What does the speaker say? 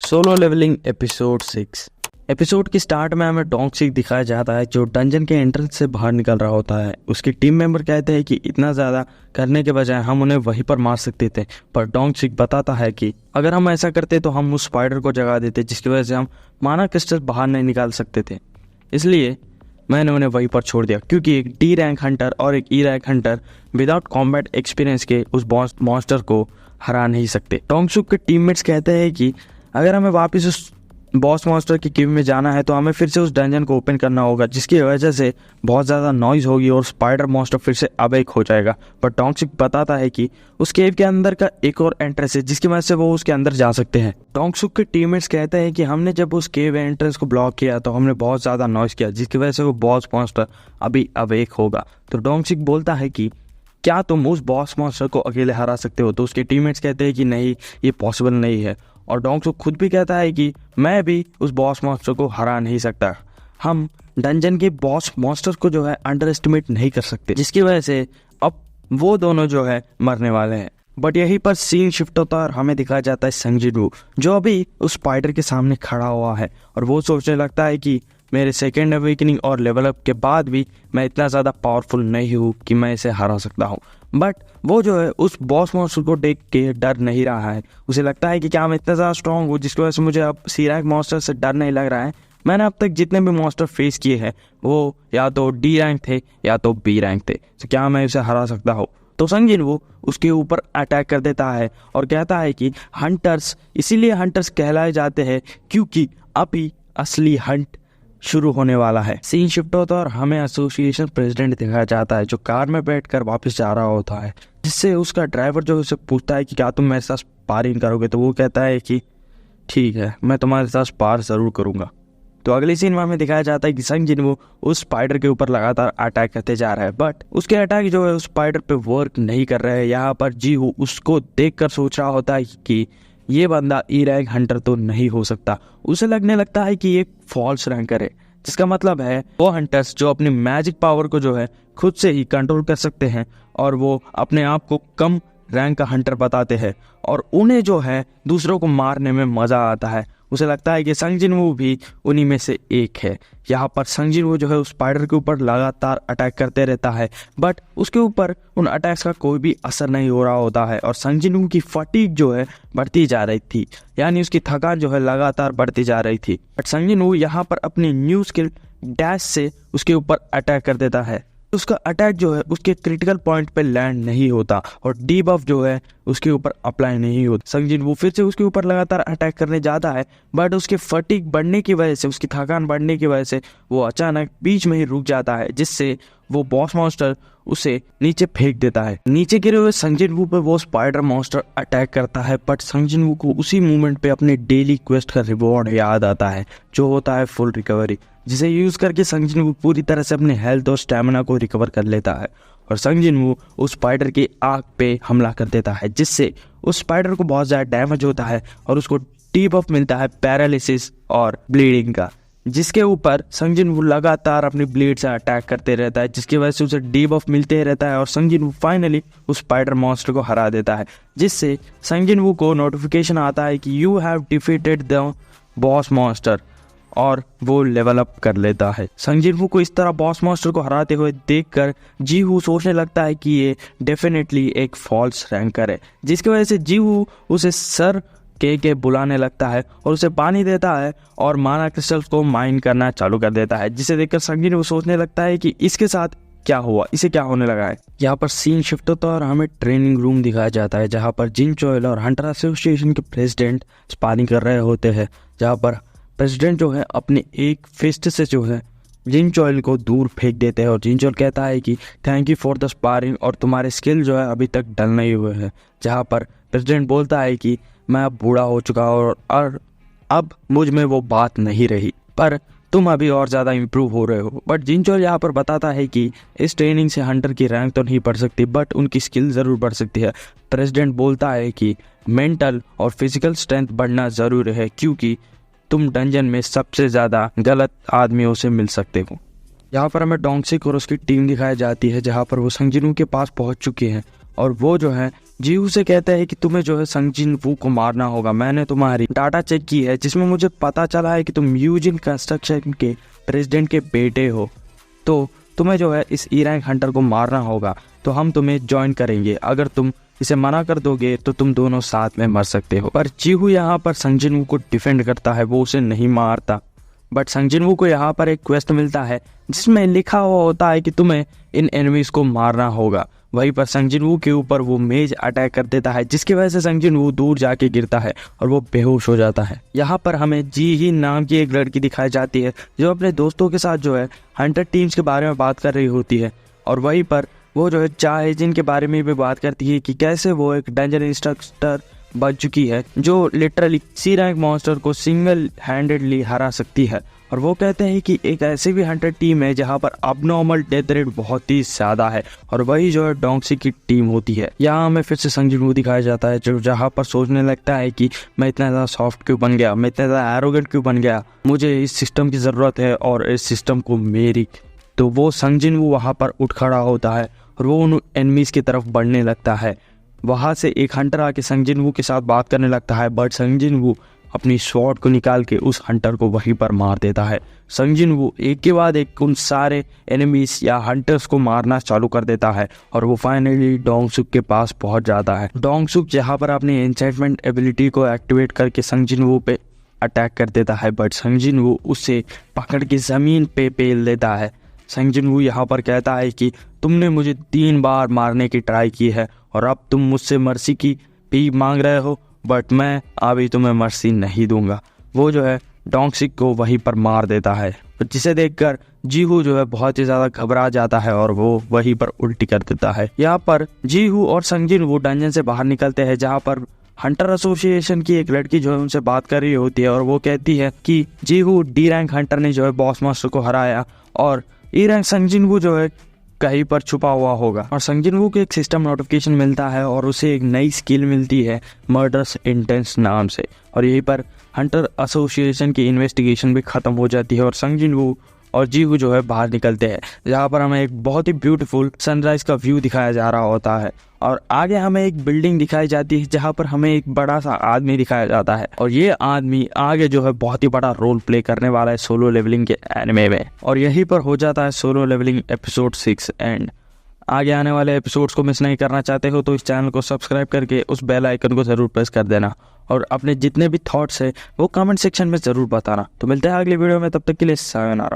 Solo leveling episode 6। Episode की start में हमें टॉक्सिक दिखाया जाता है जो डंजन के एंट्रेंस से बाहर निकल रहा होता है। उसके टीम मेंबर कहते हैं कि इतना ज़्यादा करने के बजाय हम उन्हें वहीं पर मार सकते थे, पर टॉक्सिक बताता है कि अगर हम ऐसा करते तो हम उस स्पाइडर को जगा देते, जिसकी वजह से हम माना क्रिस्टल बाहर नहीं निकाल सकते थे। इसलिए मैंने उन्हें वहीं पर छोड़ दिया, क्योंकि एक डी रैंक हंटर और एक E rank hunter without combat experience के उस मॉन्स्टर को हरा नहीं सकते। टॉक्सिक के टीममेट्स कहते हैं कि अगर हमें वापस उस बॉस मॉन्स्टर की केव में जाना है तो हमें फिर से उस डंजन को ओपन करना होगा, जिसकी वजह से बहुत ज़्यादा नॉइज होगी और स्पाइडर मॉन्स्टर फिर से अवेक हो जाएगा। पर टॉक्सिक बताता है कि उस केव के अंदर का एक और एंट्रेंस है जिसकी वजह से वो उसके अंदर जा सकते हैं। टॉक्सिक के टीममेट्स कहते हैं कि हमने जब उस केव एंट्रेंस को ब्लॉक किया तो हमने बहुत ज़्यादा नॉइज किया, जिसकी वजह से वो बॉस मॉन्स्टर अभी अवेक होगा। तो टॉक्सिक बोलता है कि क्या तुम उस बॉस मॉन्स्टर को अकेले हरा सकते हो? तो उसके टीममेट्स कहते हैं कि नहीं, ये पॉसिबल नहीं है। और टॉक्सिक खुद भी कहता है कि मैं भी उस बॉस मॉन्स्टर को हरा नहीं सकता। हम डंजन के बॉस मॉन्स्टर को जो है अंडर एस्टिमेट नहीं कर सकते, जिसकी वजह से अब वो दोनों जो है मरने वाले हैं। बट यहीं पर सीन शिफ्ट होता है और हमें दिखाया जाता है संजिन, जो अभी उस स्पाइडर के सामने खड़ा हुआ है और वो सोचने लगता है कि मेरे सेकेंड अवेकनिंग और लेवल अप के बाद भी मैं इतना ज़्यादा पावरफुल नहीं हूँ कि मैं इसे हरा सकता हूँ। बट वो जो है उस बॉस मॉन्स्टर को देख के डर नहीं रहा है। उसे लगता है कि क्या मैं इतना ज़्यादा स्ट्रॉन्ग हूँ जिसकी वजह से मुझे अब सी रैंक मॉन्स्टर से डर नहीं लग रहा है। मैंने अब तक जितने भी मॉन्स्टर फेस किए हैं वो या तो डी रैंक थे या तो बी रैंक थे, तो क्या मैं उसे हरा सकता हूँ? तो संजिन वो उसके ऊपर अटैक कर देता है और कहता है कि हंटर्स इसीलिए हंटर्स कहलाए जाते हैं क्योंकि अभी असली हंट शुरू होने वाला है। सीन शिफ्ट होता है और हमें एसोसिएशन प्रेसिडेंट दिखाया जाता है जो कार में बैठकर वापस जा रहा होता है, जिससे उसका ड्राइवर जो उसे पूछता है कि क्या तुम मेरे साथ स्पारिंग करोगे? तो वो कहता है कि ठीक है, मैं तुम्हारे साथ स्पार जरूर करूंगा। तो अगली सीन में हमें दिखाया जाता है कि संजिन वो उस स्पाइडर के ऊपर लगातार अटैक करते जा रहा है, बट उसके अटैक जो है उस स्पाइडर पे वर्क नहीं कर रहे हैं। यहाँ पर जीहू उसको देखकर सोच रहा होता है कि ये बंदा ई रैंक हंटर तो नहीं हो सकता। उसे लगने लगता है कि ये फॉल्स रैंकर है, जिसका मतलब है वो हंटर्स जो अपनी मैजिक पावर को जो है खुद से ही कंट्रोल कर सकते हैं और वो अपने आप को कम रैंक का हंटर बताते हैं और उन्हें जो है दूसरों को मारने में मजा आता है। उसे लगता है कि संजिन वू भी उन्हीं में से एक है। यहाँ पर संजिन वू जो है उस स्पाइडर के ऊपर लगातार अटैक करते रहता है, बट उसके ऊपर उन अटैक्स का कोई भी असर नहीं हो रहा होता है और संजिन वू की फटीग जो है बढ़ती जा रही थी, यानी उसकी थकान जो है लगातार बढ़ती जा रही थी। बट संजिन वू यहाँ पर अपनी न्यू स्किल डैश से उसके ऊपर अटैक कर देता है। उसका अटैक जो है उसके क्रिटिकल पॉइंट पे लैंड नहीं होता और डीबफ जो है उसके ऊपर अप्लाई नहीं होता। संजिन वो फिर से उसके ऊपर लगातार अटैक करने जाता है, बट उसके फटीग बढ़ने की वजह से, उसकी थकान बढ़ने की वजह से वो अचानक बीच में ही रुक जाता है, जिससे वो बॉस मॉन्स्टर उसे नीचे फेंक देता है। नीचे गिरे हुए संजिन वू पे वो स्पाइडर मॉन्स्टर अटैक करता है, बट संजिन वू को उसी मोमेंट पे अपने डेली क्वेस्ट का रिवॉर्ड याद आता है जो होता है फुल रिकवरी, जिसे यूज करके संजिन वू पूरी तरह से अपने हेल्थ और स्टैमिना को रिकवर कर लेता है और संजिन वू उस स्पाइडर की आंख पे हमला कर देता है, जिससे उस स्पाइडर को बहुत ज़्यादा डैमेज होता है और उसको डीबफ मिलता है पैरालिसिस और ब्लीडिंग का, जिसके ऊपर संजिन वू लगातार अपनी ब्लेड से अटैक करते रहता है, जिसकी वजह से उसे डीबफ मिलते रहता है और संजिन वू फाइनली उस स्पाइडर मॉन्स्टर को हरा देता है, जिससे संजिन वू को नोटिफिकेशन आता है कि you have defeated the boss monster और वो लेवल अप कर लेता है। संजिन वू को इस तरह बॉस मॉन्स्टर को हराते हुए देखकर जीहू सोचने लगता है कि ये डेफिनेटली एक फॉल्स रैंकर है, जिसकी वजह से जीहू उसे सर के बुलाने लगता है और उसे पानी देता है और माना क्रिस्टल्स को माइन करना चालू कर देता है, जिसे देखकर संजिन वो सोचने लगता है कि इसके साथ क्या हुआ, इसे क्या होने लगा है। यहाँ पर सीन शिफ्ट होता है और हमें ट्रेनिंग रूम दिखाया जाता है जहाँ पर जिन चोयल और हंटर एसोसिएशन के प्रेसिडेंट स्पारिंग कर रहे होते हैं, जहाँ पर प्रेसिडेंट जो है अपने एक फिस्ट से जो है जिन चोयल को दूर फेंक देते हैं और जिन चोयल कहता है कि thank you for the sparring और तुम्हारे स्किल जो है अभी तक डल नहीं हुए हैं। जहाँ पर प्रेसिडेंट बोलता है कि मैं अब बूढ़ा हो चुका हूँ और अब मुझ में वो बात नहीं रही, पर तुम अभी और ज़्यादा इम्प्रूव हो रहे हो। बट जिनचोल यहाँ पर बताता है कि इस ट्रेनिंग से हंटर की रैंक तो नहीं बढ़ सकती, बट उनकी स्किल ज़रूर बढ़ सकती है। प्रेसिडेंट बोलता है कि मेंटल और फिजिकल स्ट्रेंथ बढ़ना ज़रूरी है क्योंकि तुम डंजन में सबसे ज़्यादा गलत आदमियों से मिल सकते हो। यहाँ पर हमें टॉक्सिक और उसकी टीम दिखाई जाती है जहाँ पर वो संजिन वू के पास पहुँच चुके हैं और वो जो है जीहू से कहता है कि तुम्हें जो है संग जिन वू को मारना होगा। मैंने तुम्हारी डाटा चेक की है जिसमें मुझे पता चला है कि तुम यूजिन कंस्ट्रक्शन के प्रेसिडेंट के बेटे हो, तो तुम्हें जो है इस ई रैंक हंटर को मारना होगा। तो हम तुम्हें ज्वाइन करेंगे, अगर तुम इसे मना कर दोगे तो तुम दोनों साथ में मर सकते हो। पर जीहू यहाँ पर संग जिन वू को डिफेंड करता है, वो उसे नहीं मारता। बट संग जिन वू को यहाँ पर एक क्वेस्ट मिलता है जिसमें लिखा हुआ होता है कि तुम्हें इन एनिमीज को मारना होगा। वहीं पर संग जिन वू के ऊपर वो मेज अटैक कर देता है, जिसकी वजह से संग जिन वू दूर जाके गिरता है और वो बेहोश हो जाता है। यहाँ पर हमें जी ही नाम की एक लड़की दिखाई जाती है जो अपने दोस्तों के साथ जो है हंटर टीम्स के बारे में बात कर रही होती है, और वहीं पर वो जो है चाहे जिनके बारे में भी बात करती है कि कैसे वो एक डंजन इंस्ट्रक्टर बन चुकी है जो लिटरली सी रैंक मॉन्स्टर को सिंगल हैंडेडली हरा सकती है। और वो कहते हैं कि एक ऐसी भी हंटर टीम है जहां पर अबनॉर्मल डेथ रेट बहुत ही ज्यादा है, और वही जो है डोंगसी की टीम होती है। यहाँ हमें फिर से संग जिन वू दिखाया जाता है जो जहाँ पर सोचने लगता है कि मैं इतना ज़्यादा सॉफ्ट क्यों बन गया, मैं इतना ज़्यादा एरोगेंट क्यों बन गया, मुझे इस सिस्टम की ज़रूरत है और इस सिस्टम को मेरी। तो वो संग जिन वू वहाँ पर उठ खड़ा होता है और वो उन एनिमीज की तरफ बढ़ने लगता है। वहाँ से एक हंटर आके संग जिन वू के साथ बात करने लगता है, बट संग जिन वू अपनी स्वॉर्ड को निकाल के उस हंटर को वहीं पर मार देता है। संग जिन वू एक के बाद एक उन सारे एनिमीज या हंटर्स को मारना चालू कर देता है और वो फाइनली डोंगसुक के पास पहुंच जाता है। डोंगसुक जहाँ पर अपनी एन्चेंटमेंट एबिलिटी को एक्टिवेट करके संग जिन वू पे अटैक कर देता है, बट संग जिन वू उसे पकड़ के ज़मीन पे पेल देता है। संग जिन वू यहाँ पर कहता है कि तुमने मुझे 3 बार मारने की ट्राई की है और अब तुम मुझसे मर्सी की भी मांग रहे हो, बट मैं अभी तुम्हें मर्सी नहीं दूंगा। वो जो है डोंगसिक को वहीं पर मार देता है, जिसे देखकर जीहू जो है बहुत ही ज़्यादा घबरा जाता है और वो वहीं पर उल्टी कर देता है। यहाँ पर जीहू और संग जिन वू डंजन से बाहर निकलते हैं जहाँ पर हंटर एसोसिएशन की एक लड़की जो है उनसे बात कर रही होती है और वो कहती है कि जीहू डी रैंक हंटर ने जो है बॉस मास्टर को हराया और ई रैंक संग जिन वू जो है कहीं पर छुपा हुआ होगा। और संग जिन वू को एक सिस्टम नोटिफिकेशन मिलता है और उसे एक नई स्किल मिलती है मर्डरस इंटेंस नाम से, और यहीं पर हंटर एसोसिएशन की इन्वेस्टिगेशन भी खत्म हो जाती है और संग जिन वू और जीहू जो है बाहर निकलते हैं जहाँ पर हमें एक बहुत ही ब्यूटीफुल सनराइज का व्यू दिखाया जा रहा होता है। और आगे हमें एक बिल्डिंग दिखाई जाती है जहाँ पर हमें एक बड़ा सा आदमी दिखाया जाता है, और ये आदमी आगे जो है बहुत ही बड़ा रोल प्ले करने वाला है सोलो लेवलिंग के एनिमे में। और यहीं पर हो जाता है सोलो लेवलिंग एपिसोड 6 एंड। आगे आने वाले एपिसोड्स को मिस नहीं करना चाहते हो तो इस चैनल को सब्सक्राइब करके उस बेल आइकन को जरूर प्रेस कर देना, और अपने जितने भी थॉट्स है वो कमेंट सेक्शन में जरूर बताना। तो मिलते हैं अगली वीडियो में, तब तक के लिए सायोनारा।